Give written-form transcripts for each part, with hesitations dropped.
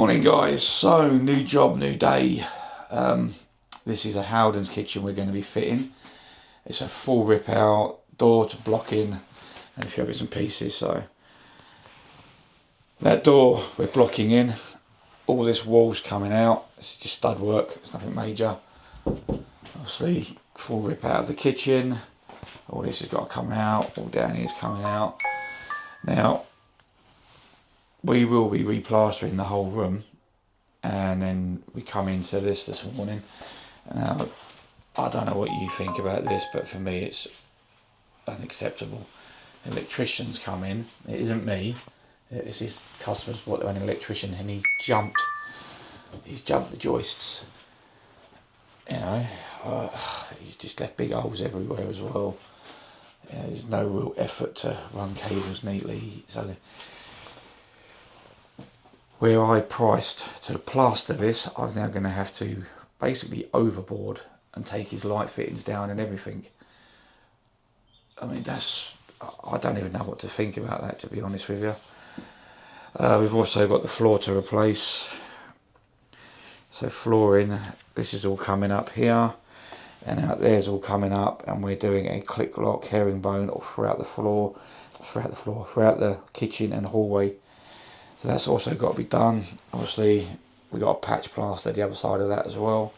Morning guys, so new job, new day. This is a Howdens kitchen we're going to be fitting. It's a full rip out, door to block in and a few bits and pieces. So that door we're blocking in, all this wall's coming out. It's just stud work, it's nothing major. Obviously full rip out of the kitchen, all this has got to come out, all down here is coming out. Now we will be replastering the whole room, and then we come into this morning. Now, I don't know what you think about this, but for me it's unacceptable. Electricians come in, it isn't me, it's his customers bought their own electrician, and he's jumped the joists. You know, he's just left big holes everywhere as well. There's no real effort to run cables neatly. So where I priced to plaster this, I'm now going to have to basically overboard and take his light fittings down and everything. I mean, I don't even know what to think about that, to be honest with you. We've also got the floor to replace. So flooring, this is all coming up here, and out there's all coming up, and we're doing a click lock herringbone all throughout the kitchen and hallway. So that's also got to be done. Obviously we got a patch plaster the other side of that as well.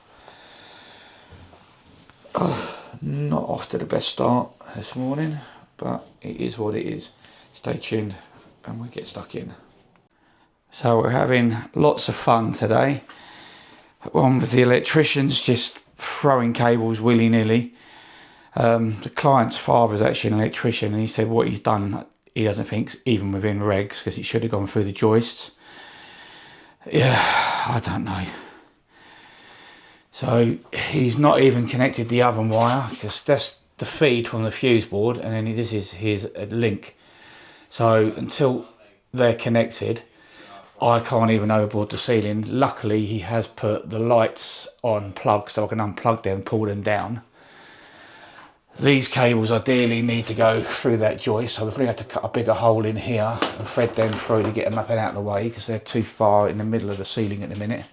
Not off to the best start this morning, but it is what it is. Stay tuned and we get stuck in. So we're having lots of fun today. One with the electricians just throwing cables willy-nilly. The client's father is actually an electrician, and he said what he's done, he doesn't think even within regs, because it should have gone through the joists. Yeah, I don't know. So he's not even connected the oven wire, because that's the feed from the fuse board, and then this is his link. So until they're connected, I can't even overboard the ceiling. Luckily he has put the lights on plug, so I can unplug them, pull them down. These cables ideally need to go through that joist, so we're going to have to cut a bigger hole in here and thread them through to get them up and out of the way, because they're too far in the middle of the ceiling at the minute.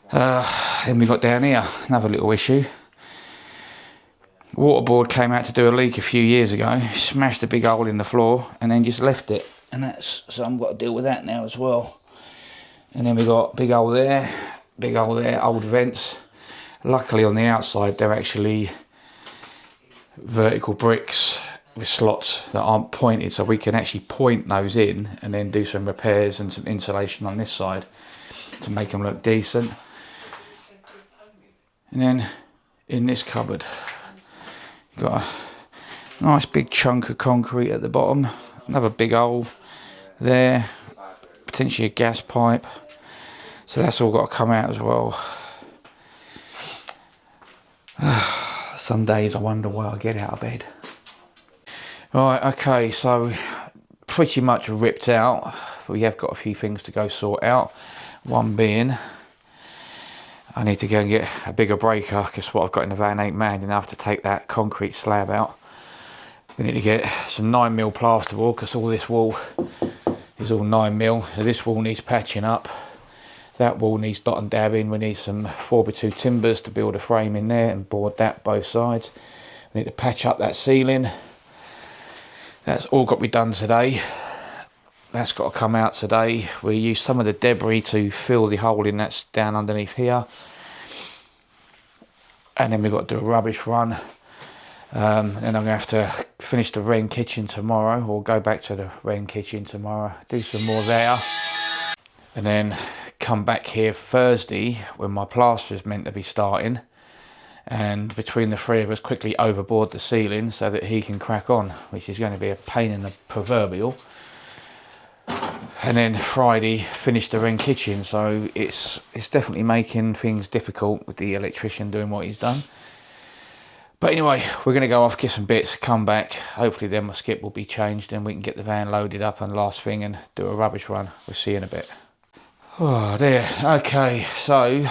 Then we got down here, another little issue. Waterboard came out to do a leak a few years ago, smashed a big hole in the floor and then just left it. And so I've got to deal with that now as well. And then we got big hole there, old vents. Luckily on the outside they're actually vertical bricks with slots that aren't pointed, so we can actually point those in and then do some repairs and some insulation on this side to make them look decent. And then in this cupboard, you've got a nice big chunk of concrete at the bottom, another big hole there, potentially a gas pipe, so that's all got to come out as well. Some days I wonder why I get out of bed. Right, okay, so pretty much ripped out. We have got a few things to go sort out. One being, I need to go and get a bigger breaker, because what I've got in the van ain't mad enough to take that concrete slab out. We need to get some 9mm plasterboard, because all this wall is all 9mm, so this wall needs patching up. That wall needs dot and dabbing. We need some 4x2 timbers to build a frame in there and board that both sides. We need to patch up that ceiling. That's all got to be done today. That's got to come out today. We use some of the debris to fill the hole in that's down underneath here. And then we've got to do a rubbish run. Then I'm going to have to finish the Wren kitchen tomorrow, or go back to the Wren kitchen tomorrow, do some more there. And then come back here Thursday when my plaster is meant to be starting, and between the three of us quickly overboard the ceiling so that he can crack on, which is going to be a pain in the proverbial. And then Friday finish the Wren kitchen, so it's definitely making things difficult with the electrician doing what he's done. But anyway, we're going to go off, get some bits, come back. Hopefully then my skip will be changed and we can get the van loaded up and last thing and do a rubbish run. We'll see you in a bit. Oh dear, okay, so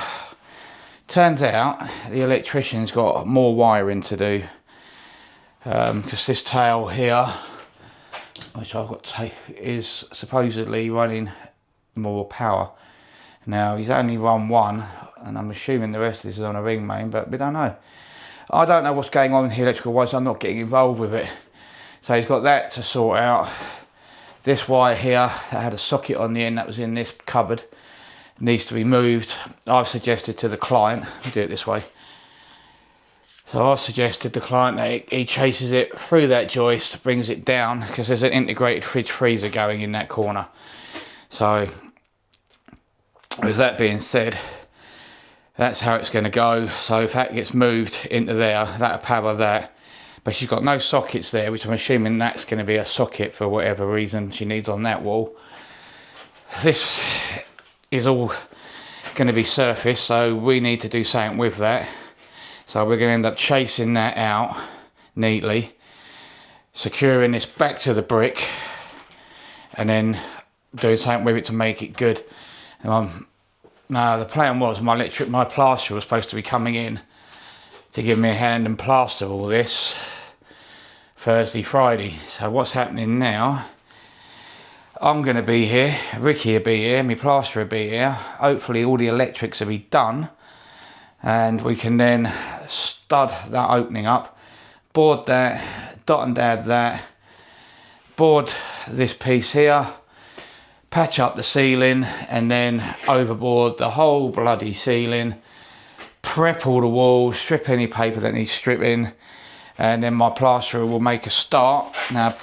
turns out the electrician's got more wiring to do, because this tail here which I've got tape, is supposedly running more power. Now he's only run one, and I'm assuming the rest of this is on a ring main, but we don't know. I don't know what's going on here electrical wise, so I'm not getting involved with it. So he's got that to sort out. This wire here that had a socket on the end that was in this cupboard needs to be moved. I've suggested to the client, we do it this way. So I've suggested to the client that he chases it through that joist, brings it down, because there's an integrated fridge freezer going in that corner. So with that being said, that's how it's going to go. So if that gets moved into there, that'll power that. But she's got no sockets there, which I'm assuming that's going to be a socket for whatever reason she needs on that wall. This is all going to be surface, so we need to do something with that. So we're going to end up chasing that out neatly, securing this back to the brick, and then doing something with it to make it good. Now the plan was my plasterer was supposed to be coming in to give me a hand and plaster all this Thursday, Friday. So what's happening now, I'm going to be here, Ricky will be here, my plasterer will be here. Hopefully all the electrics will be done, and we can then stud that opening up, board that, dot and dab that, board this piece here, patch up the ceiling, and then overboard the whole bloody ceiling, prep all the walls, strip any paper that needs stripping, and then my plasterer will make a start. Now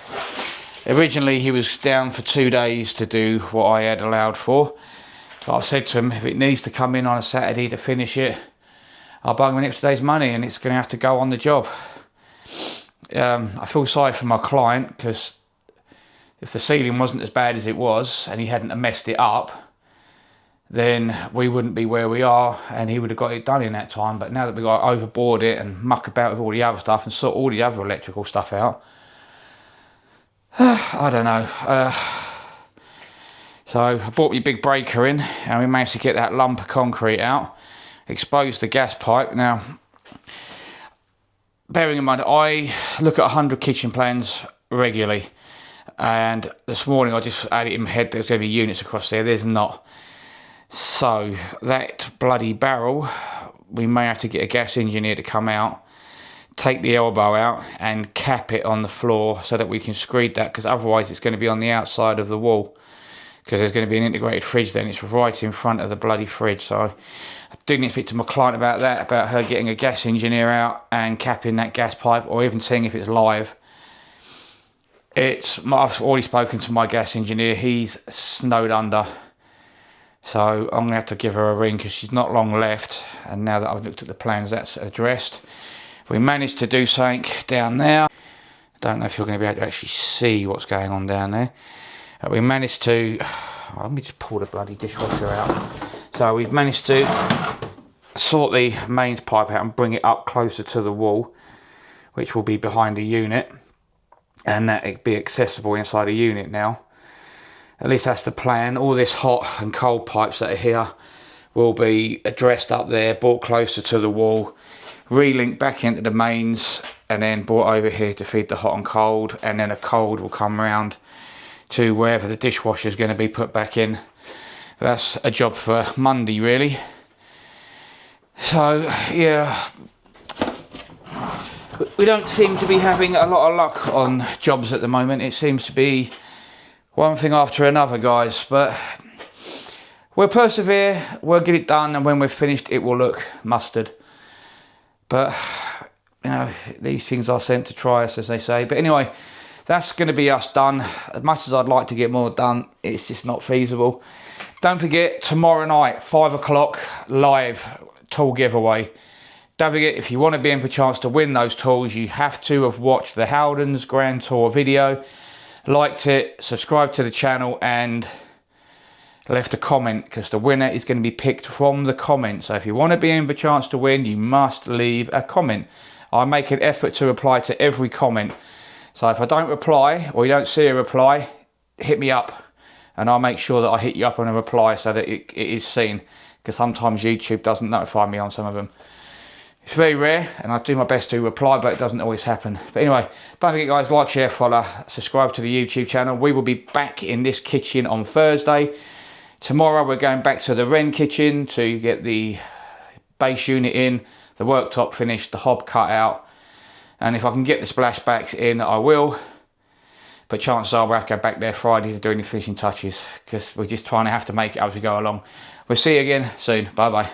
originally he was down for 2 days to do what I had allowed for, but I've said to him if it needs to come in on a Saturday to finish it, I'll bung him an extra day's money and it's going to have to go on the job. I feel sorry for my client, because if the ceiling wasn't as bad as it was and he hadn't messed it up, then we wouldn't be where we are and he would have got it done in that time. But now that we've got to overboard it and muck about with all the other stuff and sort all the other electrical stuff out, I don't know. So I brought my big breaker in and we managed to get that lump of concrete out, expose the gas pipe. Now, bearing in mind, I look at 100 kitchen plans regularly, and this morning I just had it in my head there's going to be units across there. There's not. So that bloody barrel, we may have to get a gas engineer to come out, take the elbow out and cap it on the floor so that we can screed that, because otherwise it's going to be on the outside of the wall, because there's going to be an integrated fridge then. It's right in front of the bloody fridge. So I do need to speak to my client about that, about her getting a gas engineer out and capping that gas pipe, or even seeing if it's live. I've already spoken to my gas engineer. He's snowed under, so I'm gonna have to give her a ring because she's not long left. And now that I've looked at the plans, that's addressed. We managed to do something down there. I don't know if you're going to be able to actually see what's going on down there. We managed to, let me just pull the bloody dishwasher out. So we've managed to sort the mains pipe out and bring it up closer to the wall, which will be behind the unit, and that it be accessible inside the unit now. At least that's the plan. All this hot and cold pipes that are here will be addressed up there, brought closer to the wall, relinked back into the mains, and then brought over here to feed the hot and cold, and then a cold will come round to wherever the dishwasher is going to be put back in. That's a job for Monday, really. So yeah, we don't seem to be having a lot of luck on jobs at the moment. It seems to be one thing after another, guys, but we'll persevere, we'll get it done, and when we're finished it will look mustard. But you know, these things are sent to try us, as they say. But anyway, that's going to be us done. As much as I'd like to get more done, it's just not feasible. Don't forget, tomorrow night, 5 o'clock, live tool giveaway. Don't forget, if you want to be in for a chance to win those tools, you have to have watched the Howdens Grand Tour video, liked it, subscribed to the channel, and left a comment, because the winner is going to be picked from the comments. So if you want to be in for a chance to win, you must leave a comment. I make an effort to reply to every comment. So if I don't reply, or you don't see a reply, hit me up, and I'll make sure that I hit you up on a reply so that it is seen, because sometimes YouTube doesn't notify me on some of them. It's very rare, and I do my best to reply, but it doesn't always happen. But anyway, don't forget, guys, like, share, follow, subscribe to the YouTube channel. We will be back in this kitchen on Thursday. Tomorrow we're going back to the wren kitchen to get the base unit in, the worktop finished, the hob cut out, and if I can get the splashbacks in I will, but chances are we'll have to go back there Friday to do any finishing touches because we're just trying to have to make it up as we go along. We'll see you again soon. Bye bye.